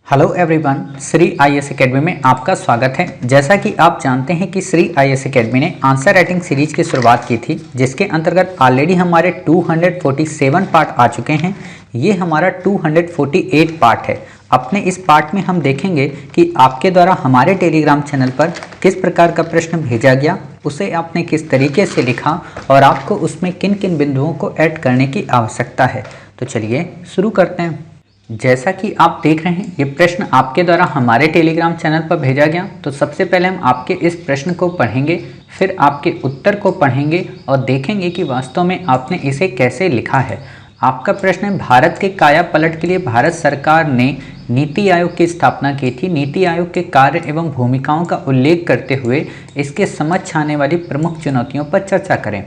Hello everyone, Shri IAS academy में आपका स्वागत है। जैसा कि आप जानते हैं कि श्री आईएएस एकेडमी ने आंसर राइटिंग सीरीज की शुरुआत की थी, जिसके अंतर्गत ऑलरेडी हमारे 247 पार्ट आ चुके हैं। ये हमारा 248 पार्ट है। अपने इस पार्ट में हम देखेंगे कि आपके द्वारा हमारे टेलीग्राम चैनल पर किस प्रकार का प्रश्न भेजा गया, उसे आपने किस तरीके से लिखा और आपको उसमें किन किन बिंदुओं को ऐड करने की आवश्यकता है। तो चलिए शुरू करते हैं। जैसा कि आप देख रहे हैं, ये प्रश्न आपके द्वारा हमारे टेलीग्राम चैनल पर भेजा गया। तो सबसे पहले हम आपके इस प्रश्न को पढ़ेंगे, फिर आपके उत्तर को पढ़ेंगे और देखेंगे कि वास्तव में आपने इसे कैसे लिखा है। आपका प्रश्न है, भारत के काया पलट के लिए भारत सरकार ने नीति आयोग की स्थापना की थी। नीति आयोग के कार्य एवं भूमिकाओं का उल्लेख करते हुए इसके समक्ष आने वाली प्रमुख चुनौतियों पर चर्चा करें।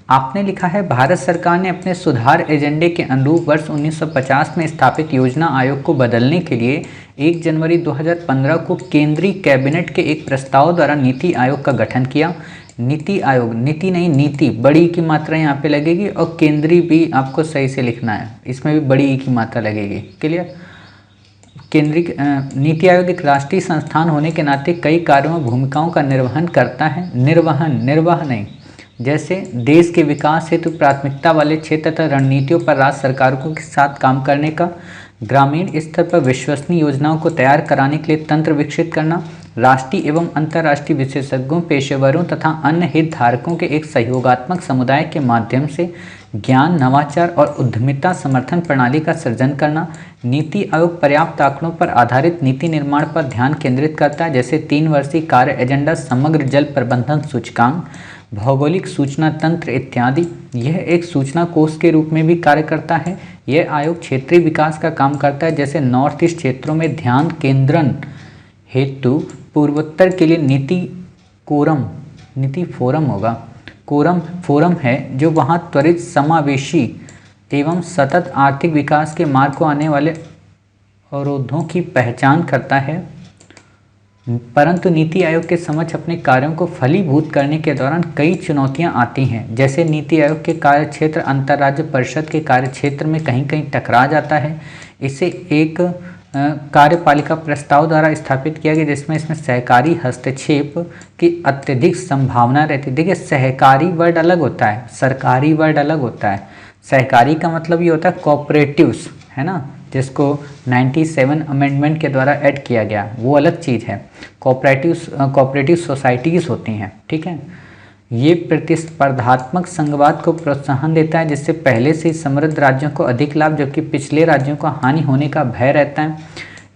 आपने लिखा है, भारत सरकार ने अपने सुधार एजेंडे के अनुरूप वर्ष 1950 में स्थापित योजना आयोग को बदलने के लिए 1 जनवरी 2015 को केंद्रीय कैबिनेट के एक प्रस्ताव द्वारा नीति आयोग का गठन किया। नीति आयोग, नीति नहीं नीति, बड़ी की मात्रा यहाँ पे लगेगी और केंद्रीय भी आपको सही से लिखना है, इसमें भी बड़ी की मात्रा लगेगी। क्लियर? केंद्रीय नीति आयोग एक राष्ट्रीय संस्थान होने के नाते कई कार्यों और भूमिकाओं का निर्वहन करता है। निर्वाह नहीं, जैसे देश के विकास हेतु प्राथमिकता वाले क्षेत्र तथा रणनीतियों पर राज्य सरकारों के साथ काम करने का, ग्रामीण स्तर पर विश्वसनीय योजनाओं को तैयार कराने के लिए तंत्र विकसित करना, राष्ट्रीय एवं अंतर्राष्ट्रीय विशेषज्ञों, पेशेवरों तथा अन्य हितधारकों के एक सहयोगात्मक समुदाय के माध्यम से ज्ञान, नवाचार और उद्यमिता समर्थन प्रणाली का सृजन करना। नीति आयोग पर्याप्त आंकड़ों पर आधारित नीति निर्माण पर ध्यान केंद्रित करता है, जैसे 3 वर्षीय कार्य एजेंडा, समग्र जल प्रबंधन सूचकांक, भौगोलिक सूचना तंत्र इत्यादि। यह एक सूचना कोष के रूप में भी कार्य करता है। यह आयोग क्षेत्रीय विकास का काम करता है, जैसे नॉर्थ ईस्ट क्षेत्रों में ध्यान केंद्रण हेतु पूर्वोत्तर के लिए नीति फोरम है, जो वहाँ त्वरित समावेशी एवं सतत आर्थिक विकास के मार्ग को आने वाले अवरोधों की पहचान करता है। परंतु नीति आयोग के समक्ष अपने कार्यों को फलीभूत करने के दौरान कई चुनौतियां आती हैं, जैसे नीति आयोग के कार्य क्षेत्र अंतर्राज्य परिषद के कार्य क्षेत्र में कहीं कहीं टकरा जाता है। इसे एक कार्यपालिका प्रस्ताव द्वारा स्थापित किया गया, जिसमें इसमें सहकारी हस्तक्षेप की अत्यधिक संभावना रहती है। देखिए, सहकारी वर्ड अलग होता है, सरकारी वर्ड अलग होता है। सहकारी का मतलब ये होता है कोऑपरेटिव्स, है ना, जिसको 97 अमेंडमेंट के द्वारा ऐड किया गया, वो अलग चीज़ है। कोऑपरेटिव सोसाइटीज़ होती हैं, ठीक है। ये प्रतिस्पर्धात्मक संघवाद को प्रोत्साहन देता है, जिससे पहले से ही समृद्ध राज्यों को अधिक लाभ जबकि पिछले राज्यों को हानि होने का भय रहता है।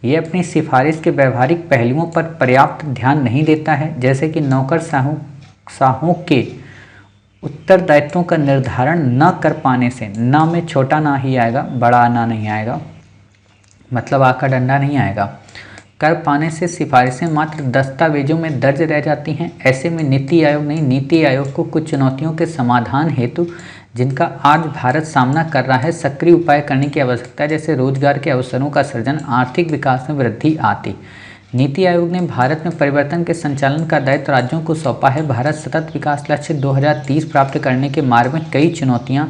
ये अपनी सिफारिश के व्यवहारिक पहलुओं पर पर्याप्त ध्यान नहीं देता है, जैसे कि नौकरशाहों के उत्तरदायित्वों का निर्धारण न कर पाने से, ना में छोटा ना ही आएगा, बड़ा ना नहीं आएगा, मतलब आका डंडा नहीं आएगा, कर पाने से सिफारिशें मात्र दस्तावेजों में दर्ज रह जाती हैं। ऐसे में नीति आयोग को कुछ चुनौतियों के समाधान हेतु, जिनका आज भारत सामना कर रहा है, सक्रिय उपाय करने की आवश्यकता है, जैसे रोजगार के अवसरों का सृजन, आर्थिक विकास में वृद्धि आदि। नीति आयोग ने भारत में परिवर्तन के संचालन का दायित्व राज्यों को सौंपा है। भारत सतत विकास लक्ष्य 2030 प्राप्त करने के मार्ग में कई चुनौतियां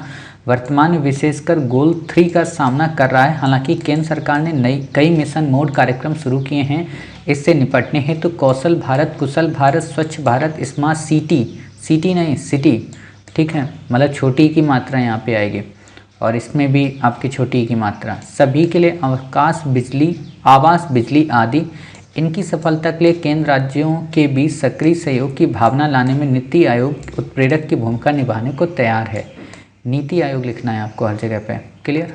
वर्तमान में विशेषकर गोल 3 का सामना कर रहा है। हालांकि केंद्र सरकार ने कई मिशन मोड कार्यक्रम शुरू किए हैं इससे निपटने हेतु। कौशल भारत, कुशल भारत, स्वच्छ भारत, स्मार्ट सिटी, ठीक है, मतलब छोटी की मात्रा यहाँ पे आएगी और इसमें भी आपकी छोटी की मात्रा। सभी के लिए आवास, बिजली आदि। इनकी सफलता के लिए केंद्र राज्यों के बीच सक्रिय सहयोग की भावना लाने में नीति आयोग उत्प्रेरक की भूमिका निभाने को तैयार है। नीति आयोग लिखना है आपको हर जगह पे। क्लियर?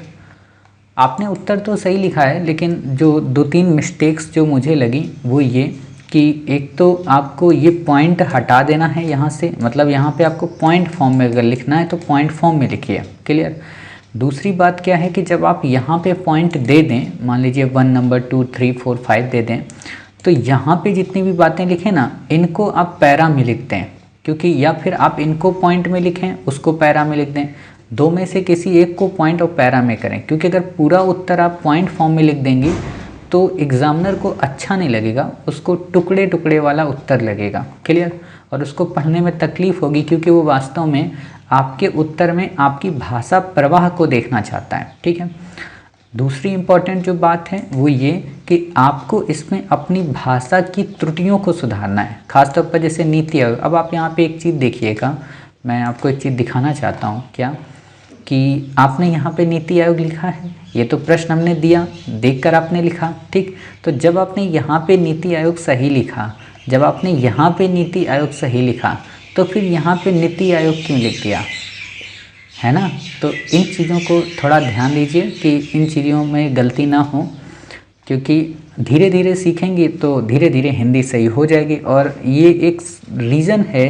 आपने उत्तर तो सही लिखा है, लेकिन जो 2-3 मिस्टेक्स जो मुझे लगी वो ये कि एक तो आपको ये पॉइंट हटा देना है यहाँ से, मतलब यहाँ पे आपको पॉइंट फॉर्म में अगर लिखना है तो पॉइंट फॉर्म में लिखिए। क्लियर? दूसरी बात क्या है कि जब आप यहाँ पे पॉइंट दे दें, मान लीजिए 1 नंबर 2 3 4 5 दे दें, तो यहाँ पे जितनी भी बातें लिखें ना, इनको आप पैरा में लिखते हैं, क्योंकि या फिर आप इनको पॉइंट में लिखें, उसको पैरा में लिख दें। दो में से किसी एक को पॉइंट और पैरा में करें, क्योंकि अगर पूरा उत्तर आप पॉइंट फॉर्म में लिख देंगे तो एग्जामिनर को अच्छा नहीं लगेगा, उसको टुकड़े टुकड़े वाला उत्तर लगेगा। क्लियर? और उसको पढ़ने में तकलीफ होगी, क्योंकि वो वास्तव में आपके उत्तर में आपकी भाषा प्रवाह को देखना चाहता है। ठीक है। दूसरी इम्पॉर्टेंट जो बात है वो ये कि आपको इसमें अपनी भाषा की त्रुटियों को सुधारना है, खासतौर पर जैसे नीति आयोग। अब आप यहाँ पे एक चीज़ देखिएगा, मैं आपको एक चीज़ दिखाना चाहता हूँ, क्या कि आपने यहाँ पे नीति आयोग लिखा है, ये तो प्रश्न हमने दिया, देखकर आपने लिखा, ठीक। तो जब आपने यहाँ पे नीति आयोग सही लिखा, जब आपने यहाँ पे नीति आयोग सही लिखा, तो फिर यहाँ पे नीति आयोग क्यों लिख दिया, है ना। तो इन चीज़ों को थोड़ा ध्यान दीजिए कि इन चीज़ों में गलती ना हो, क्योंकि धीरे धीरे सीखेंगे तो धीरे धीरे हिंदी सही हो जाएगी। और ये एक रीज़न है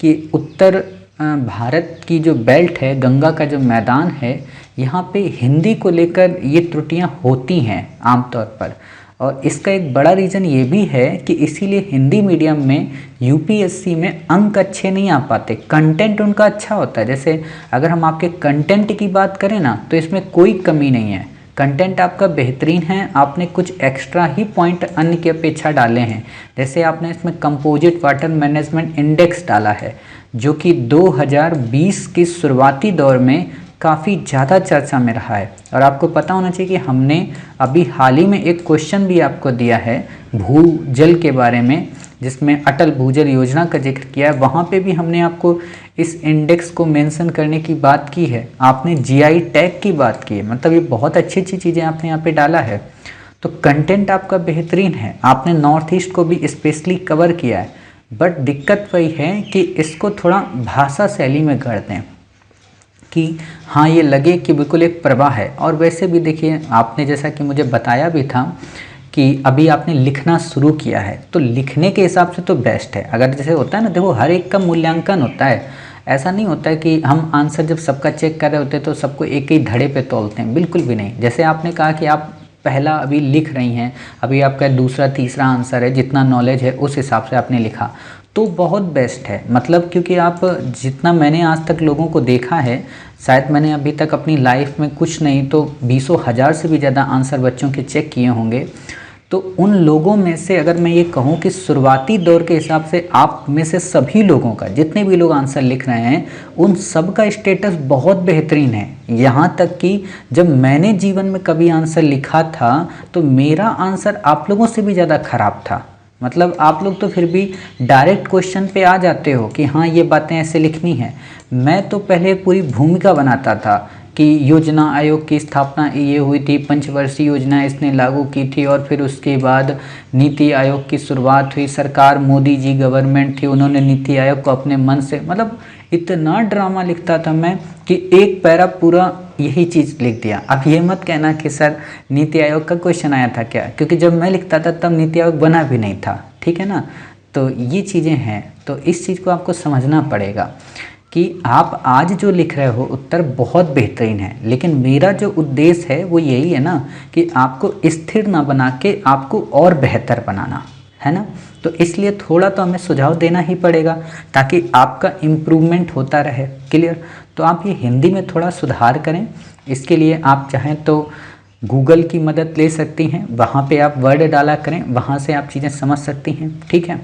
कि उत्तर भारत की जो बेल्ट है, गंगा का जो मैदान है, यहाँ पे हिंदी को लेकर ये त्रुटियाँ होती हैं आमतौर पर। और इसका एक बड़ा रीज़न ये भी है कि इसीलिए हिंदी मीडियम में यूपीएससी में अंक अच्छे नहीं आ पाते, कंटेंट उनका अच्छा होता है। जैसे अगर हम आपके कंटेंट की बात करें ना, तो इसमें कोई कमी नहीं है, कंटेंट आपका बेहतरीन है। आपने कुछ एक्स्ट्रा ही पॉइंट अन्य की अपेक्षा डाले हैं। जैसे आपने इसमें कंपोजिट वाटर मैनेजमेंट इंडेक्स डाला है, जो कि 2020 के शुरुआती दौर में काफ़ी ज़्यादा चर्चा में रहा है। और आपको पता होना चाहिए कि हमने अभी हाल ही में एक क्वेश्चन भी आपको दिया है भूजल के बारे में, जिसमें अटल भूजल योजना का जिक्र किया है। वहाँ पे भी हमने आपको इस इंडेक्स को मेंशन करने की बात की है। आपने जीआई टैग की बात की है, मतलब ये बहुत अच्छी अच्छी चीज़ें आपने यहाँ पे डाला है। तो कंटेंट आपका बेहतरीन है। आपने नॉर्थ ईस्ट को भी स्पेशली कवर किया है, बट दिक्कत वही है कि इसको थोड़ा भाषा शैली में कर दें कि हाँ ये लगे कि बिल्कुल एक प्रवाह है। और वैसे भी देखिए, आपने जैसा कि मुझे बताया भी था कि अभी आपने लिखना शुरू किया है, तो लिखने के हिसाब से तो बेस्ट है। अगर जैसे होता है ना, देखो हर एक का मूल्यांकन होता है, ऐसा नहीं होता है कि हम आंसर जब सबका चेक कर रहे होते हैं तो सबको एक ही धड़े पे तोलते हैं, बिल्कुल भी नहीं। जैसे आपने कहा कि आप पहला अभी लिख रही हैं, अभी आपका दूसरा तीसरा आंसर है, जितना नॉलेज है उस हिसाब से आपने लिखा, तो बहुत बेस्ट है। मतलब क्योंकि आप जितना मैंने आज तक लोगों को देखा है, शायद मैंने अभी तक अपनी लाइफ में कुछ नहीं तो 20,000 से भी ज़्यादा आंसर बच्चों के चेक किए होंगे। तो उन लोगों में से अगर मैं ये कहूँ कि शुरुआती दौर के हिसाब से आप में से सभी लोगों का, जितने भी लोग आंसर लिख रहे हैं, उन सब का स्टेटस बहुत बेहतरीन है। यहाँ तक कि जब मैंने जीवन में कभी आंसर लिखा था तो मेरा आंसर आप लोगों से भी ज़्यादा खराब था। मतलब आप लोग तो फिर भी डायरेक्ट क्वेश्चन पे आ जाते हो कि हाँ ये बातें ऐसे लिखनी है। मैं तो पहले पूरी भूमिका बनाता था कि योजना आयोग की स्थापना ये हुई थी, पंचवर्षीय योजना इसने लागू की थी, और फिर उसके बाद नीति आयोग की शुरुआत हुई। सरकार मोदी जी गवर्नमेंट थी, उन्होंने नीति आयोग को अपने मन से, मतलब इतना ड्रामा लिखता था मैं कि एक पैरा पूरा यही चीज़ लिख दिया। अब ये मत कहना कि सर नीति आयोग का क्वेश्चन आया था क्या, क्योंकि जब मैं लिखता था तब नीति आयोग बना भी नहीं था, ठीक है ना। तो ये चीज़ें हैं, तो इस चीज़ को आपको समझना पड़ेगा कि आप आज जो लिख रहे हो उत्तर बहुत बेहतरीन है, लेकिन मेरा जो उद्देश्य है वो यही है ना कि आपको स्थिर ना बना के आपको और बेहतर बनाना है ना। तो इसलिए थोड़ा तो हमें सुझाव देना ही पड़ेगा ताकि आपका इम्प्रूवमेंट होता रहे। क्लियर। तो आप ये हिंदी में थोड़ा सुधार करें। इसके लिए आप चाहें तो गूगल की मदद ले सकती हैं, वहाँ पे आप वर्ड डाला करें, वहाँ से आप चीज़ें समझ सकती हैं, ठीक है।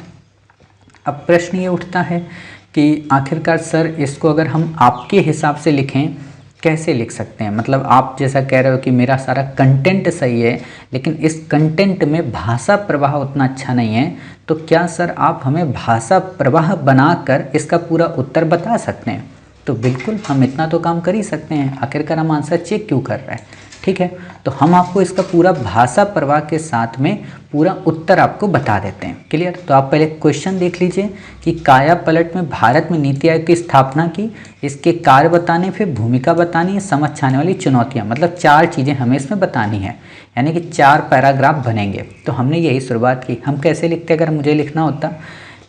अब प्रश्न ये उठता है कि आखिरकार सर इसको अगर हम आपके हिसाब से लिखें कैसे लिख सकते हैं। मतलब आप जैसा कह रहे हो कि मेरा सारा कंटेंट सही है, लेकिन इस कंटेंट में भाषा प्रवाह उतना अच्छा नहीं है, तो क्या सर आप हमें भाषा प्रवाह बनाकर इसका पूरा उत्तर बता सकते हैं। तो बिल्कुल हम इतना तो काम कर ही सकते हैं, आखिरकार हम आंसर चेक क्यों कर रहे हैं, ठीक है। तो हम आपको इसका पूरा भाषा प्रवाह के साथ में पूरा उत्तर आपको बता देते हैं। क्लियर। तो आप पहले क्वेश्चन देख लीजिए कि काया पलट में भारत में नीति आयोग की स्थापना की, इसके कार्य बताने, फिर भूमिका बतानी है, समझ आने वाली चुनौतियां, मतलब 4 चीज़ें हमें इसमें बतानी है, यानी कि 4 पैराग्राफ बनेंगे। तो हमने यही शुरुआत की। हम कैसे लिखते, अगर मुझे लिखना होता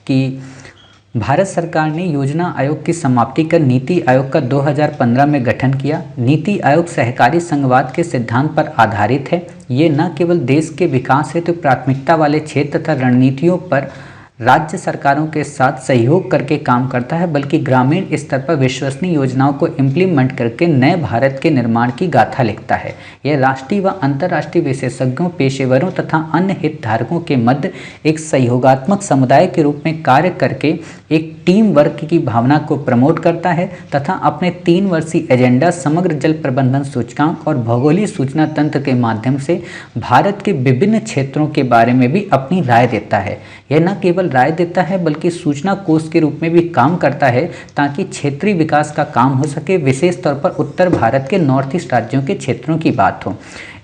कि भारत सरकार ने योजना आयोग की समाप्ति कर नीति आयोग का 2015 में गठन किया। नीति आयोग सहकारी संघवाद के सिद्धांत पर आधारित है। ये न केवल देश के विकास हेतु प्राथमिकता वाले क्षेत्र तथा रणनीतियों पर राज्य सरकारों के साथ सहयोग करके काम करता है, बल्कि ग्रामीण स्तर पर विश्वसनीय योजनाओं को इम्प्लीमेंट करके नए भारत के निर्माण की गाथा लिखता है। यह राष्ट्रीय व अंतर्राष्ट्रीय विशेषज्ञों, पेशेवरों तथा अन्य हितधारकों के मध्य एक सहयोगात्मक समुदाय के रूप में कार्य करके एक टीम वर्क की भावना को प्रमोट करता है तथा अपने 3 वर्षीय एजेंडा समग्र जल प्रबंधन सूचकांक और भौगोलिक सूचना तंत्र के माध्यम से भारत के विभिन्न क्षेत्रों के बारे में भी अपनी राय देता है। यह न केवल राय देता है बल्कि सूचना कोष के रूप में भी काम करता है ताकि क्षेत्रीय विकास का काम हो सके, विशेष तौर पर उत्तर भारत के नॉर्थ ईस्ट राज्यों के क्षेत्रों की बात हो।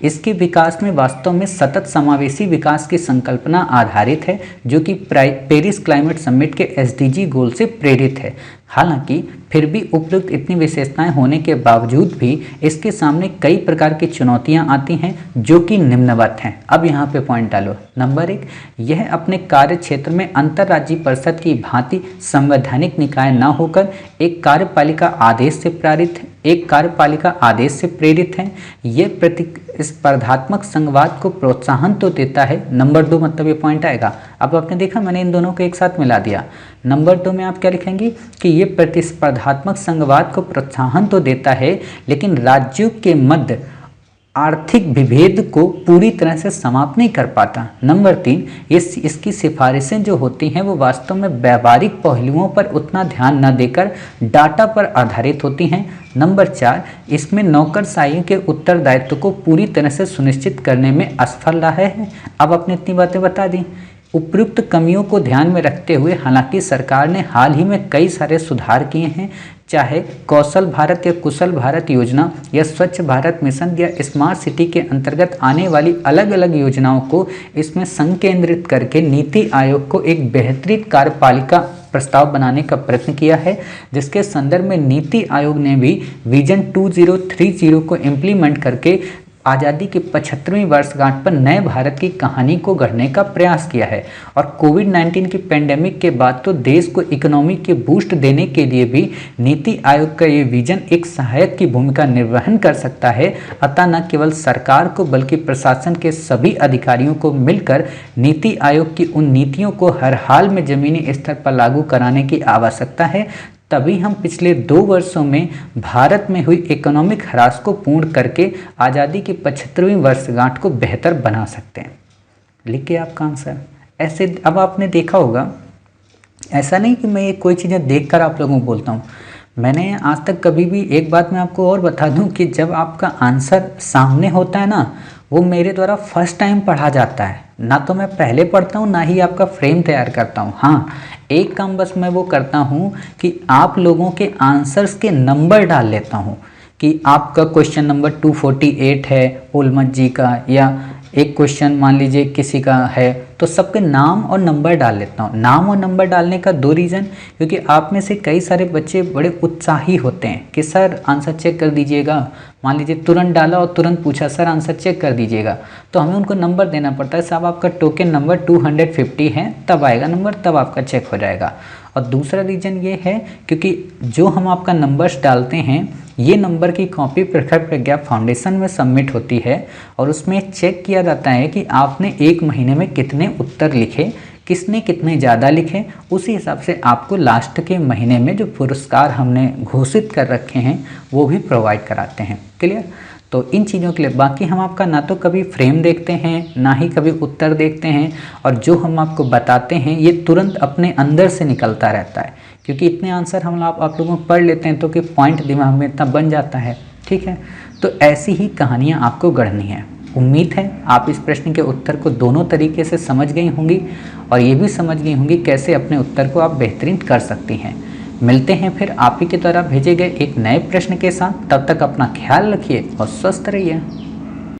इसके विकास में वास्तव में सतत समावेशी विकास की संकल्पना आधारित है जो कि पेरिस क्लाइमेट समिट के एसडीजी गोल से प्रेरित है। हालांकि फिर भी उपयुक्त इतनी विशेषताएं होने के बावजूद भी इसके सामने कई प्रकार की चुनौतियां आती हैं जो कि निम्नवत हैं। अब यहाँ पे पॉइंट डालो। नंबर 1, यह अपने कार्य क्षेत्र में अंतर्राज्यीय परिषद की भांति संवैधानिक निकाय न होकर एक कार्यपालिका आदेश से प्रेरित है। यह प्रतिस्पर्धात्मक संघवाद को प्रोत्साहन तो देता है। नंबर 2 मतलब ये पॉइंट आएगा। अब आपने देखा मैंने इन दोनों को एक साथ मिला दिया। नंबर 2 में आप क्या लिखेंगे कि ये प्रतिस्पर्धात्मक संघवाद को प्रोत्साहन तो देता है लेकिन राज्यों के मध्य आर्थिक विभेद को पूरी तरह से समाप्त नहीं कर पाता। नंबर 3, इसकी सिफारिशें जो होती हैं वो वास्तव में व्यावहारिक पहलुओं पर उतना ध्यान न देकर डाटा पर आधारित होती हैं। नंबर 4, इसमें नौकरशाही के उत्तरदायित्व को पूरी तरह से सुनिश्चित करने में असफल रहा है। अब आपने इतनी बातें बता दी। उपयुक्त कमियों को ध्यान में रखते हुए हालांकि सरकार ने हाल ही में कई सारे सुधार किए हैं, चाहे कौशल भारत या कुशल भारत योजना या स्वच्छ भारत मिशन या स्मार्ट सिटी के अंतर्गत आने वाली अलग अलग योजनाओं को इसमें संकेंद्रित करके नीति आयोग को एक बेहतरीन कार्यपालिका प्रस्ताव बनाने का प्रयत्न किया है, जिसके संदर्भ में नीति आयोग ने भी विजन 2030 को इम्प्लीमेंट करके आज़ादी की 75वीं वर्षगांठ पर नए भारत की कहानी को गढ़ने का प्रयास किया है। और कोविड-19 की पेंडेमिक के बाद तो देश को इकोनॉमी के बूस्ट देने के लिए भी नीति आयोग का ये विजन एक सहायक की भूमिका निर्वहन कर सकता है। अतः न केवल सरकार को बल्कि प्रशासन के सभी अधिकारियों को मिलकर नीति आयोग की उन नीतियों को हर हाल में जमीनी स्तर पर लागू कराने की आवश्यकता है। तभी हम पिछले 2 वर्षों में भारत में हुई इकोनॉमिक ह्रास को पूर्ण करके आज़ादी की 75वीं वर्षगांठ को बेहतर बना सकते हैं। लिखिए आपका आंसर। ऐसे अब आपने देखा होगा, ऐसा नहीं कि मैं ये कोई चीज़ें देखकर आप लोगों को बोलता हूँ। मैंने आज तक कभी भी एक बात मैं आपको और बता दूँ कि जब आपका आंसर सामने होता है ना, वो मेरे द्वारा फर्स्ट टाइम पढ़ा जाता है। ना तो मैं पहले पढ़ता हूँ ना ही आपका फ्रेम तैयार करता हूँ। हाँ, एक काम बस मैं वो करता हूँ कि आप लोगों के आंसर्स के नंबर डाल लेता हूँ कि आपका क्वेश्चन नंबर 248 है उलमत जी का, या एक क्वेश्चन मान लीजिए किसी का है, तो सबके नाम और नंबर डाल लेता हूँ। नाम और नंबर डालने का 2 रीज़न, क्योंकि आप में से कई सारे बच्चे बड़े उत्साही होते हैं कि सर आंसर चेक कर दीजिएगा। मान लीजिए तुरंत डाला और तुरंत पूछा सर आंसर चेक कर दीजिएगा, तो हमें उनको नंबर देना पड़ता है। साहब आपका टोकन नंबर 250 है, तब आएगा नंबर, तब आपका चेक हो जाएगा। और दूसरा रीज़न ये है क्योंकि जो हम आपका नंबर्स डालते हैं ये नंबर की कॉपी प्रखर प्रज्ञा फाउंडेशन में सबमिट होती है और उसमें चेक किया जाता है कि आपने 1 महीने में कितने उत्तर लिखे, किसने कितने ज़्यादा लिखे। उसी हिसाब से आपको लास्ट के महीने में जो पुरस्कार हमने घोषित कर रखे हैं वो भी प्रोवाइड कराते हैं। क्लियर? तो इन चीज़ों के लिए बाकी हम आपका ना तो कभी फ्रेम देखते हैं ना ही कभी उत्तर देखते हैं, और जो हम आपको बताते हैं ये तुरंत अपने अंदर से निकलता रहता है, क्योंकि इतने आंसर हम आप लोगों को पढ़ लेते हैं तो कि पॉइंट दिमाग में इतना बन जाता है। ठीक है, तो ऐसी ही कहानियाँ आपको गढ़नी है। उम्मीद है आप इस प्रश्न के उत्तर को दोनों तरीके से समझ गई होंगी और ये भी समझ गई होंगी कैसे अपने उत्तर को आप बेहतरीन कर सकती हैं। मिलते हैं फिर आप ही के द्वारा भेजे गए एक नए प्रश्न के साथ। तब तक अपना ख्याल रखिए और स्वस्थ रहिए।